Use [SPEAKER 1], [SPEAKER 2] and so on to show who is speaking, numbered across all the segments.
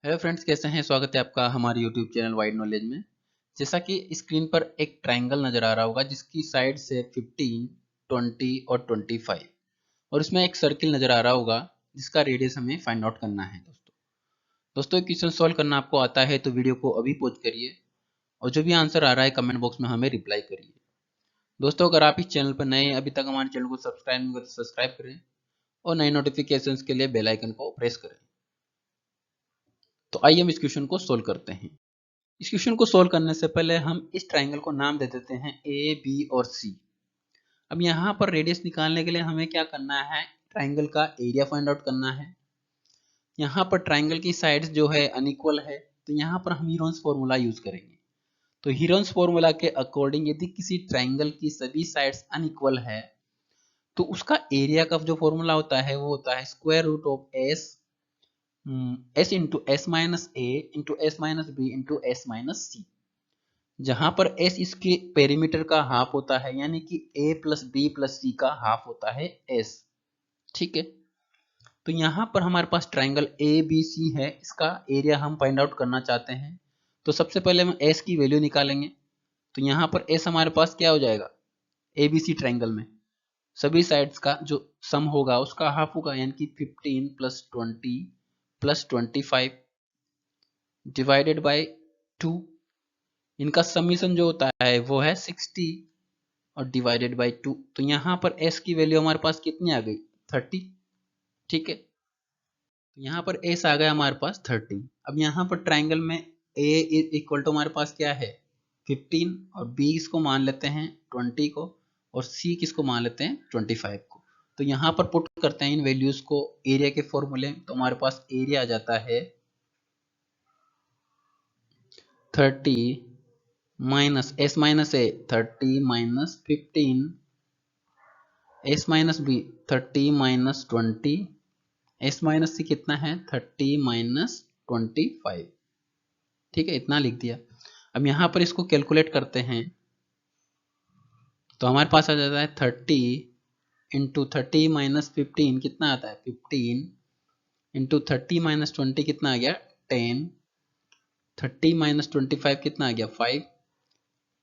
[SPEAKER 1] Hello friends, कैसे हैं? स्वागत है आपका हमारे यूट्यूब चैनल वाइड नॉलेज में। जैसा कि स्क्रीन पर एक ट्रायंगल नज़र आ रहा होगा जिसकी साइड से 15, 20 और 25 और इसमें एक सर्किल नज़र आ रहा होगा जिसका रेडियस हमें फाइंड आउट करना है। दोस्तों क्वेश्चन सॉल्व करना आपको आता है तो वीडियो को अभी पॉज करिए और जो भी आंसर आ रहा है कमेंट बॉक्स में हमें रिप्लाई करिए। दोस्तों अगर आप इस चैनल पर नए अभी तक हमारे चैनल को सब्सक्राइब नहीं करें तो सब्सक्राइब करें और नए नोटिफिकेशन के लिए बेल आइकन को प्रेस करें। तो आइए हम इस क्वेश्चन को सोल्व करते हैं। इस क्वेश्चन को सोल्व करने से पहले हम इस ट्रायंगल को नाम दे देते हैं ए, बी और सी। अब यहाँ पर रेडियस निकालने के लिए हमें क्या करना है? ट्रायंगल का एरिया फाइंड आउट करना है। यहाँ पर ट्रायंगल की साइड्स जो है अनइक्वल है तो यहाँ पर हम हीरोन्स फॉर्मूला यूज करेंगे। तो हीरोन्स फॉर्मूला के अकॉर्डिंग यदि किसी ट्रायंगल की सभी साइड्स अनइक्वल है तो उसका एरिया का जो फॉर्मूला होता है वो होता है square root of S into S minus A into S minus B into S minus C, जहां पर s इसके पेरीमीटर का हाफ होता है यानी कि a प्लस बी प्लस सी का हाफ होता है s। ठीक है, तो यहां पर हमारे पास ट्राइंगल ए बी सी है, इसका एरिया हम फाइंड आउट करना चाहते हैं। तो सबसे पहले हम s की वैल्यू निकालेंगे। तो यहाँ पर s हमारे पास क्या हो जाएगा? ए बी सी ट्राइंगल में सभी साइड्स का जो सम होगा उसका हाफ होगा यानी कि 15 प्लस 20 प्लस 25 डिवाइडेड बाई 2। इनका समीशन जो होता है वो है 60 और डिवाइडेड बाई 2। तो यहाँ पर s की वैल्यू हमारे पास कितनी आ गई? 30। ठीक है, तो यहाँ पर s आ गया हमारे पास 30। अब यहाँ पर ट्राइंगल में a इक्वल टू हमारे पास क्या है? 15 और b इसको मान लेते हैं 20 को और c किसको मान लेते हैं? 25 को। तो यहाँ पर पुट करते हैं इन वैल्यूज को एरिया के फॉर्मूले, तो हमारे पास एरिया आ जाता है 30 minus s minus a 30 minus 15 s minus B 30 minus 20 s minus C कितना है? 30 माइनस 25। ठीक है, इतना लिख दिया। अब यहाँ पर इसको कैलकुलेट करते हैं तो हमारे पास आ जाता है 30 इंटू 30 माइनस 15 कितना आता है? 15 इंटू 30 माइनस 20 कितना आ गया? 10। 30 माइनस 25 कितना आ गया? 5।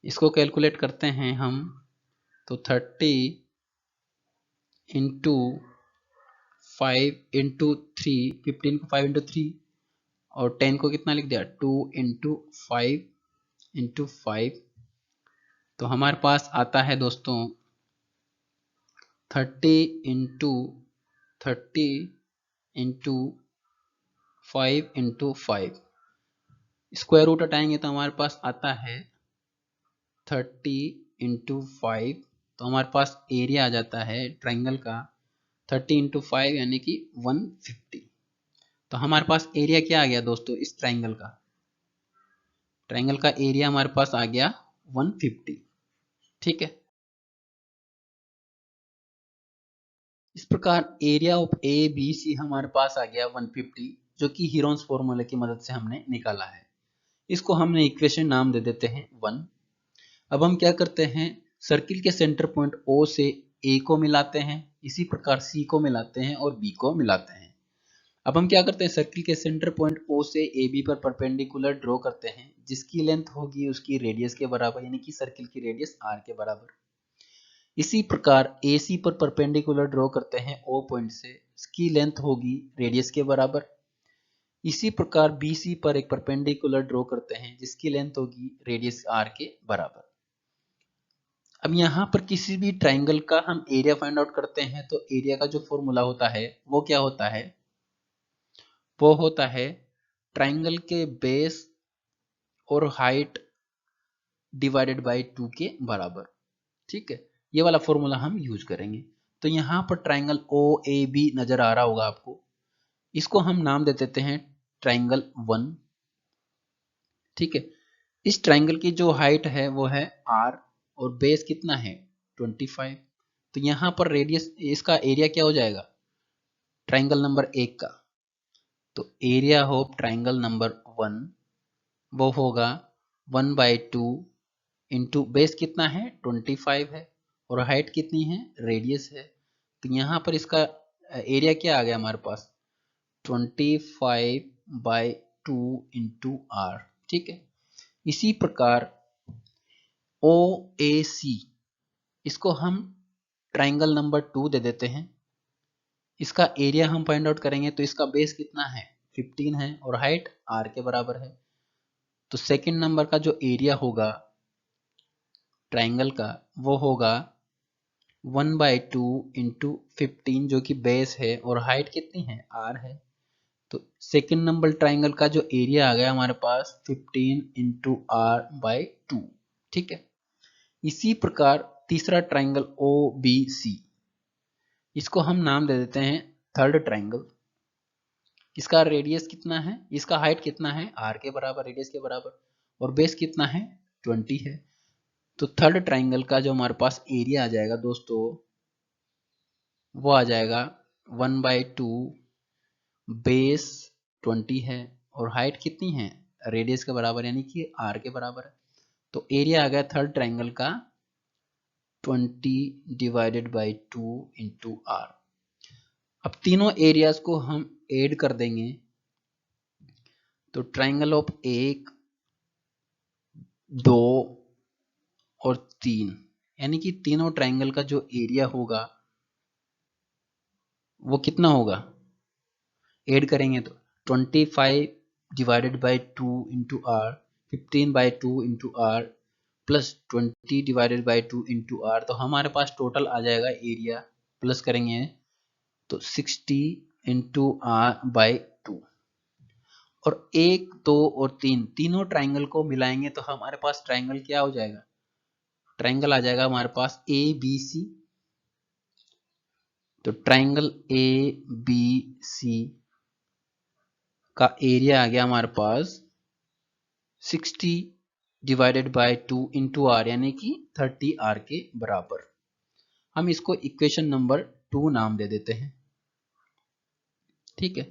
[SPEAKER 1] इसको कैलकुलेट करते हैं हम तो 30 इंटू 5 इंटू 3, 15 को 5 इंटू 3 और 10 को कितना लिख दिया? 2 इंटू 5 इंटू 5। तो हमारे पास आता है दोस्तों 30 into 30 into 5 into 5। Square root हटाएंगे तो हमारे पास आता है 30 इंटू 5। तो हमारे पास एरिया आ जाता है ट्राइंगल का 30 इंटू 5 यानी कि 150। तो हमारे पास एरिया क्या आ गया दोस्तों इस ट्राइंगल का? ट्राइंगल का एरिया हमारे पास आ गया 150। ठीक है, इस प्रकार area of A B C हमारे पास आ गया 150, जो कि हीरोन्स फॉर्मूले की मदद से हमने निकाला है। इसको हमने इक्वेशन नाम दे देते हैं 1। अब हम क्या करते हैं? सर्किल के सेंटर पॉइंट ओ से ए को मिलाते हैं, इसी प्रकार सी को मिलाते हैं और बी को मिलाते हैं। अब हम क्या करते हैं? सर्किल के सेंटर पॉइंट ओ से ए बी पर परपेंडिकुलर ड्रॉ करते हैं, जिसकी लेंथ होगी उसकी रेडियस के बराबर यानी कि सर्किल की रेडियस आर के बराबर। इसी प्रकार AC पर परपेंडिकुलर ड्रॉ करते हैं O पॉइंट से, इसकी लेंथ होगी रेडियस के बराबर। इसी प्रकार BC पर एक परपेंडिकुलर ड्रॉ करते हैं जिसकी लेंथ होगी रेडियस R के बराबर। अब यहाँ पर किसी भी ट्राइंगल का हम एरिया फाइंड आउट करते हैं तो एरिया का जो फॉर्मूला होता है वो क्या होता है? वो होता है ट्राइंगल के बेस और हाइट डिवाइडेड बाई 2 के बराबर। ठीक है, ये वाला फॉर्मूला हम यूज करेंगे। तो यहाँ पर ट्राइंगल ओ ए बी नजर आ रहा होगा आपको, इसको हम नाम दे देते हैं ट्राइंगल 1। ठीक है, इस ट्राइंगल की जो हाइट है वो है r और बेस कितना है? 25। तो यहाँ पर रेडियस इसका एरिया क्या हो जाएगा ट्राइंगल नंबर 1 का? तो एरिया ऑफ ट्राइंगल नंबर 1 वो होगा 1/2 इंटू बेस कितना है? 25 है और हाइट कितनी है? रेडियस है। तो यहाँ पर इसका एरिया क्या आ गया हमारे पास? 25/2 2 इंटू आर। ठीक है, इसी प्रकार ओ ए सी, इसको हम ट्राइंगल नंबर 2 दे देते हैं। इसका एरिया हम फाइंड आउट करेंगे तो इसका बेस कितना है 15 है और हाइट आर के बराबर है। तो सेकंड नंबर का जो एरिया होगा ट्राइंगल का वो होगा 1/2 इंटू 15 जो कि बेस है और हाइट कितनी है आर है। तो सेकंड नंबर ट्राइंगल का जो एरिया आ गया हमारे पास 15 इंटू आर बाई 2। ठीक है, इसी प्रकार तीसरा ट्राइंगल ओ बी सी, इसको हम नाम दे देते हैं थर्ड ट्राइंगल। इसका रेडियस कितना है, इसका हाइट कितना है आर के बराबर, रेडियस के बराबर, और बेस कितना है 20 है। तो थर्ड ट्राइंगल का जो हमारे पास एरिया आ जाएगा दोस्तों वो आ जाएगा 1/2, बेस 20 है और हाइट कितनी है रेडियस के बराबर यानी कि आर के बराबर है। तो एरिया आ गया थर्ड ट्राइंगल का 20/2 इंटू आर। अब तीनों एरियाज को हम ऐड कर देंगे तो ट्राइंगल ऑफ 1, 2 और 3 यानी कि तीनों ट्राइंगल का जो एरिया होगा वो कितना होगा, ऐड करेंगे तो 25/2 into R, 15/2 into R plus 20/2 into R. तो हमारे पास टोटल आ जाएगा एरिया, प्लस करेंगे तो 60 इंटू आर बाई 2। और 1, 2 और 3 तीनों ट्राइंगल को मिलाएंगे तो हमारे पास ट्राइंगल क्या हो जाएगा, ट्राइंगल आ जाएगा हमारे पास ए बी सी। तो ट्राइंगल ए बी सी का एरिया आ गया हमारे पास 60/2 इंटू आर यानी कि 30 आर के बराबर। हम इसको इक्वेशन नंबर 2 नाम दे देते हैं। ठीक है,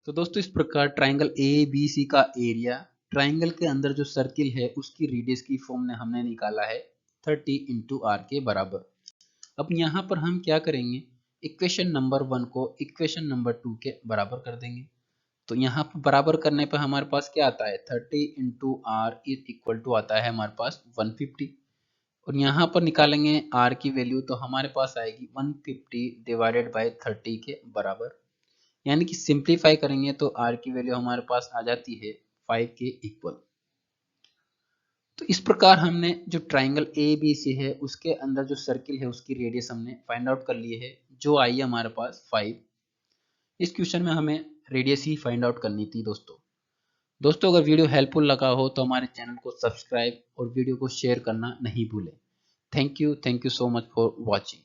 [SPEAKER 1] तो दोस्तों इस प्रकार ट्राइंगल ए बी सी का एरिया ट्राइंगल के अंदर जो सर्किल है उसकी रेडियस की फॉर्म में हमने निकाला है 30 इंटू आर के बराबर। अब यहाँ पर हम क्या करेंगे, इक्वेशन नंबर 1 को इक्वेशन नंबर 2 के बराबर कर देंगे। तो यहाँ पर बराबर करने पर हमारे पास क्या आता है 30 into R is equal to आता है हमारे पास 150। और यहाँ पर निकालेंगे आर की वैल्यू तो हमारे पास आएगी 150/30 के बराबर, यानी कि सिंप्लीफाई करेंगे तो आर की वैल्यू हमारे पास आ जाती है 5 के इक्वल। तो इस प्रकार हमने जो ट्राइंगल ए बी सी है उसके अंदर जो सर्किल है उसकी रेडियस हमने फाइंड आउट कर ली है जो आई है हमारे पास 5। इस क्वेश्चन में हमें रेडियस ही फाइंड आउट करनी थी दोस्तों अगर वीडियो हेल्पफुल लगा हो तो हमारे चैनल को सब्सक्राइब और वीडियो को शेयर करना नहीं भूलें। Thank you so much for watching.